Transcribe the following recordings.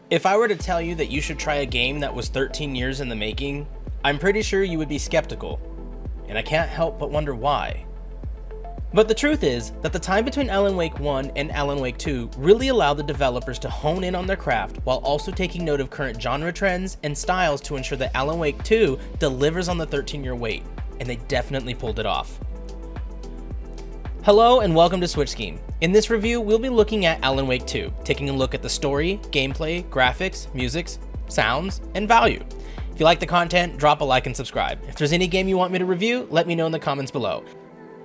If I were to tell you that you should try a game that was 13 years in the making, I'm pretty sure you would be skeptical, and I can't help but wonder why. But the truth is that the time between Alan Wake 1 and Alan Wake 2 really allowed the developers to hone in on their craft while also taking note of current genre trends and styles to ensure that Alan Wake 2 delivers on the 13-year wait, and they definitely pulled it off. Hello and welcome to Switch Scheme. In this review, we'll be looking at Alan Wake 2, taking a look at the story, gameplay, graphics, music, sounds, and value. If you like the content, drop a like and subscribe. If there's any game you want me to review, let me know in the comments below.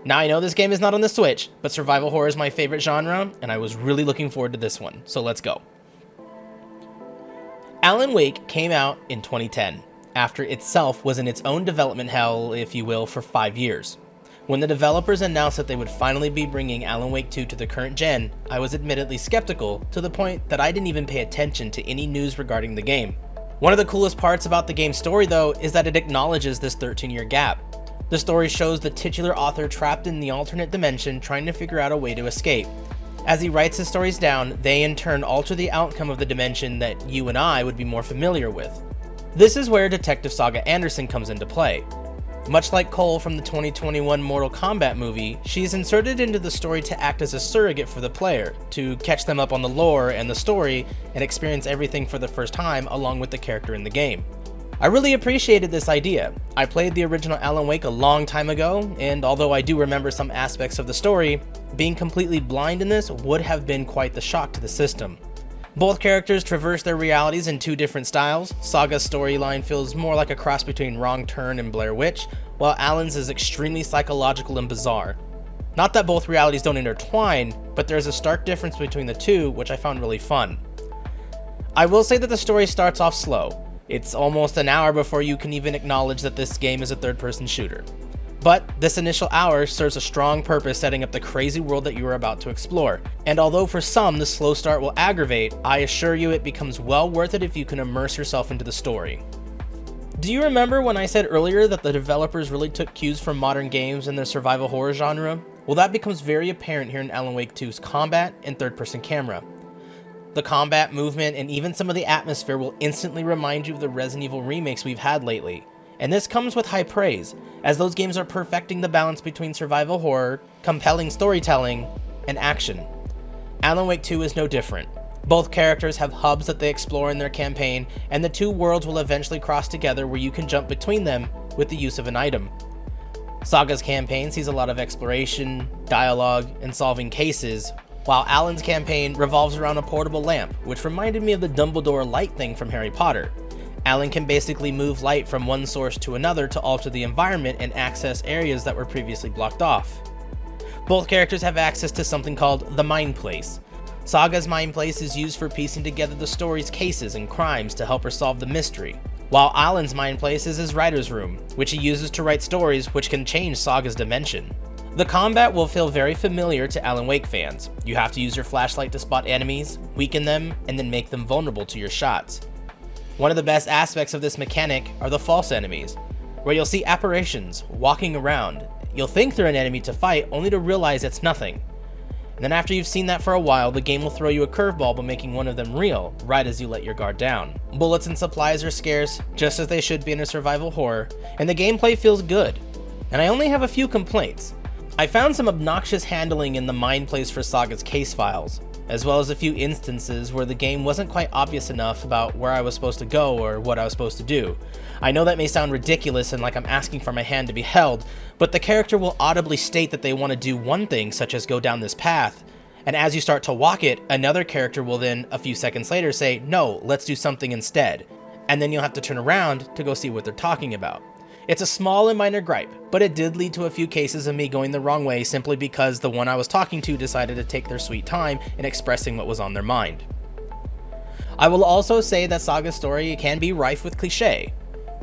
Now I know this game is not on the Switch, but survival horror is my favorite genre, and I was really looking forward to this one, so let's go. Alan Wake came out in 2010, after itself was in its own development hell, if you will, for 5 years. When the developers announced that they would finally be bringing Alan Wake 2 to the current gen, I was admittedly skeptical to the point that I didn't even pay attention to any news regarding the game. One of the coolest parts about the game's story though is that it acknowledges this 13-year gap. The story shows the titular author trapped in the alternate dimension trying to figure out a way to escape. As he writes his stories down, they in turn alter the outcome of the dimension that you and I would be more familiar with. This is where Detective Saga Anderson comes into play. Much like Cole from the 2021 Mortal Kombat movie, she's inserted into the story to act as a surrogate for the player, to catch them up on the lore and the story, and experience everything for the first time along with the character in the game. I really appreciated this idea. I played the original Alan Wake a long time ago, and although I do remember some aspects of the story, being completely blind in this would have been quite the shock to the system. Both characters traverse their realities in two different styles. Saga's storyline feels more like a cross between Wrong Turn and Blair Witch, while Alan's is extremely psychological and bizarre. Not that both realities don't intertwine, but there's a stark difference between the two, which I found really fun. I will say that the story starts off slow. It's almost an hour before you can even acknowledge that this game is a third-person shooter. But this initial hour serves a strong purpose setting up the crazy world that you are about to explore. And although for some the slow start will aggravate, I assure you it becomes well worth it if you can immerse yourself into the story. Do you remember when I said earlier that the developers really took cues from modern games in their survival horror genre? Well, that becomes very apparent here in Alan Wake 2's combat and third-person camera. The combat, movement, and even some of the atmosphere will instantly remind you of the Resident Evil remakes we've had lately. And this comes with high praise, as those games are perfecting the balance between survival horror, compelling storytelling, and action. Alan Wake 2 is no different. Both characters have hubs that they explore in their campaign, and the two worlds will eventually cross together where you can jump between them with the use of an item. Saga's campaign sees a lot of exploration, dialogue, and solving cases, while Alan's campaign revolves around a portable lamp, which reminded me of the Dumbledore light thing from Harry Potter. Alan can basically move light from one source to another to alter the environment and access areas that were previously blocked off. Both characters have access to something called the Mind Place. Saga's Mind Place is used for piecing together the story's cases and crimes to help her solve the mystery, while Alan's Mind Place is his writer's room, which he uses to write stories which can change Saga's dimension. The combat will feel very familiar to Alan Wake fans. You have to use your flashlight to spot enemies, weaken them, and then make them vulnerable to your shots. One of the best aspects of this mechanic are the false enemies, where you'll see apparitions walking around. You'll think they're an enemy to fight, only to realize it's nothing. And then after you've seen that for a while, the game will throw you a curveball by making one of them real, right as you let your guard down. Bullets and supplies are scarce, just as they should be in a survival horror, and the gameplay feels good. And I only have a few complaints. I found some obnoxious handling in the Mind Place for Saga's case files, as well as a few instances where the game wasn't quite obvious enough about where I was supposed to go or what I was supposed to do. I know that may sound ridiculous and like I'm asking for my hand to be held, but the character will audibly state that they want to do one thing, such as go down this path, and as you start to walk it, another character will then, a few seconds later, say, no, let's do something instead, and then you'll have to turn around to go see what they're talking about. It's a small and minor gripe, but it did lead to a few cases of me going the wrong way simply because the one I was talking to decided to take their sweet time in expressing what was on their mind. I will also say that Saga's story can be rife with cliché.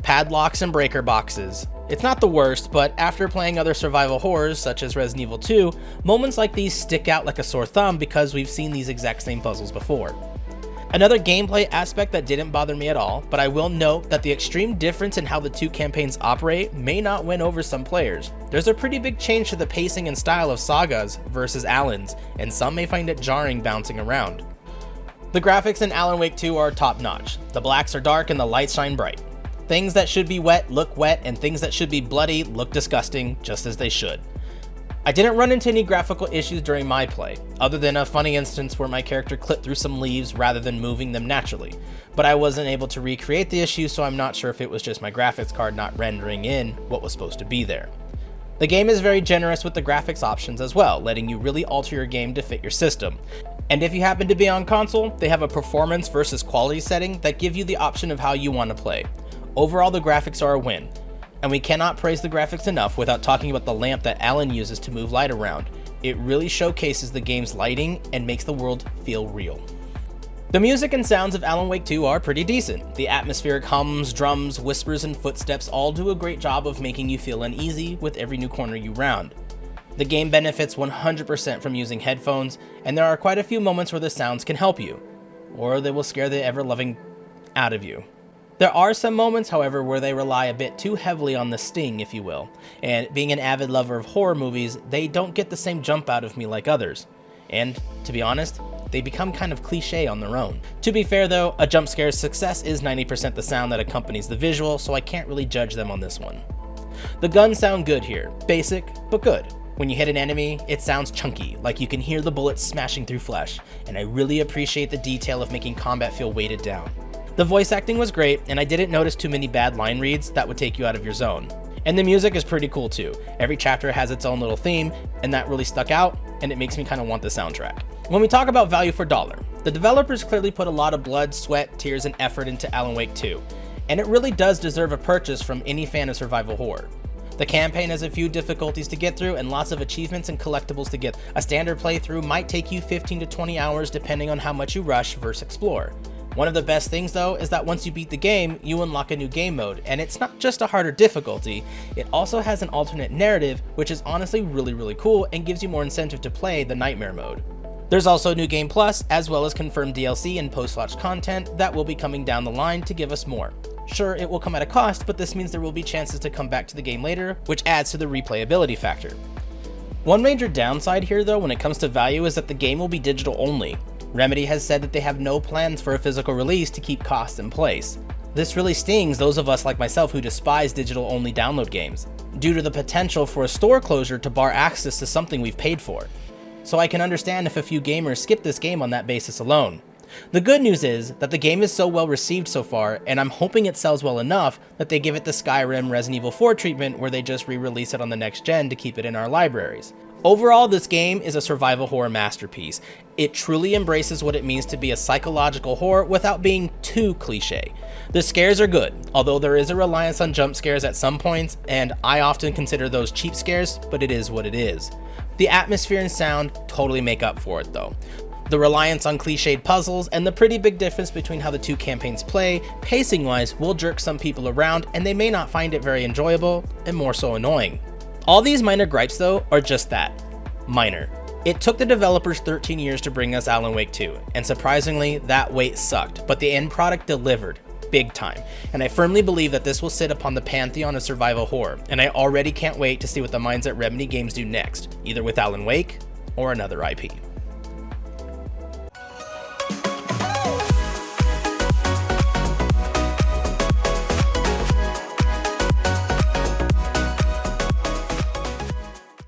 Padlocks and breaker boxes. It's not the worst, but after playing other survival horrors such as Resident Evil 2, moments like these stick out like a sore thumb because we've seen these exact same puzzles before. Another gameplay aspect that didn't bother me at all, but I will note that the extreme difference in how the two campaigns operate may not win over some players. There's a pretty big change to the pacing and style of Saga's versus Alan's, and some may find it jarring bouncing around. The graphics in Alan Wake 2 are top notch. The blacks are dark and the lights shine bright. Things that should be wet look wet, and things that should be bloody look disgusting, just as they should. I didn't run into any graphical issues during my play, other than a funny instance where my character clipped through some leaves rather than moving them naturally, but I wasn't able to recreate the issue, so I'm not sure if it was just my graphics card not rendering in what was supposed to be there. The game is very generous with the graphics options as well, letting you really alter your game to fit your system. And if you happen to be on console, they have a performance versus quality setting that give you the option of how you want to play. Overall, the graphics are a win. And we cannot praise the graphics enough without talking about the lamp that Alan uses to move light around. It really showcases the game's lighting and makes the world feel real. The music and sounds of Alan Wake 2 are pretty decent. The atmospheric hums, drums, whispers, and footsteps all do a great job of making you feel uneasy with every new corner you round. The game benefits 100% from using headphones, and there are quite a few moments where the sounds can help you, or they will scare the ever-loving out of you. There are some moments, however, where they rely a bit too heavily on the sting, if you will, and being an avid lover of horror movies, they don't get the same jump out of me like others. And, to be honest, they become kind of cliche on their own. To be fair though, a jump scare's success is 90% the sound that accompanies the visual, so I can't really judge them on this one. The guns sound good here, basic, but good. When you hit an enemy, it sounds chunky, like you can hear the bullets smashing through flesh, and I really appreciate the detail of making combat feel weighted down. The voice acting was great, and I didn't notice too many bad line reads that would take you out of your zone. And the music is pretty cool too. Every chapter has its own little theme, and that really stuck out, and it makes me kind of want the soundtrack. When we talk about value for dollar, the developers clearly put a lot of blood, sweat, tears, and effort into Alan Wake 2, and it really does deserve a purchase from any fan of survival horror. The campaign has a few difficulties to get through and lots of achievements and collectibles to get. A standard playthrough might take you 15 to 20 hours depending on how much you rush versus explore. One of the best things though is that once you beat the game, you unlock a new game mode, and it's not just a harder difficulty, it also has an alternate narrative, which is honestly really cool and gives you more incentive to play the Nightmare mode. There's also New Game Plus, as well as confirmed DLC and post-launch content that will be coming down the line to give us more. Sure, it will come at a cost, but this means there will be chances to come back to the game later, which adds to the replayability factor. One major downside here though when it comes to value is that the game will be digital only. Remedy has said that they have no plans for a physical release to keep costs in place. This really stings those of us like myself who despise digital-only download games, due to the potential for a store closure to bar access to something we've paid for. So I can understand if a few gamers skip this game on that basis alone. The good news is that the game is so well received so far, and I'm hoping it sells well enough that they give it the Skyrim Resident Evil 4 treatment where they just re-release it on the next gen to keep it in our libraries. Overall, this game is a survival horror masterpiece. It truly embraces what it means to be a psychological horror without being too cliche. The scares are good, although there is a reliance on jump scares at some points, and I often consider those cheap scares, but it is what it is. The atmosphere and sound totally make up for it though. The reliance on cliched puzzles and the pretty big difference between how the two campaigns play, pacing-wise, will jerk some people around and they may not find it very enjoyable and more so annoying. All these minor gripes though are just that, minor. It took the developers 13 years to bring us Alan Wake 2, and surprisingly, that wait sucked, but the end product delivered, big time. And I firmly believe that this will sit upon the pantheon of survival horror, and I already can't wait to see what the minds at Remedy Games do next, either with Alan Wake or another IP.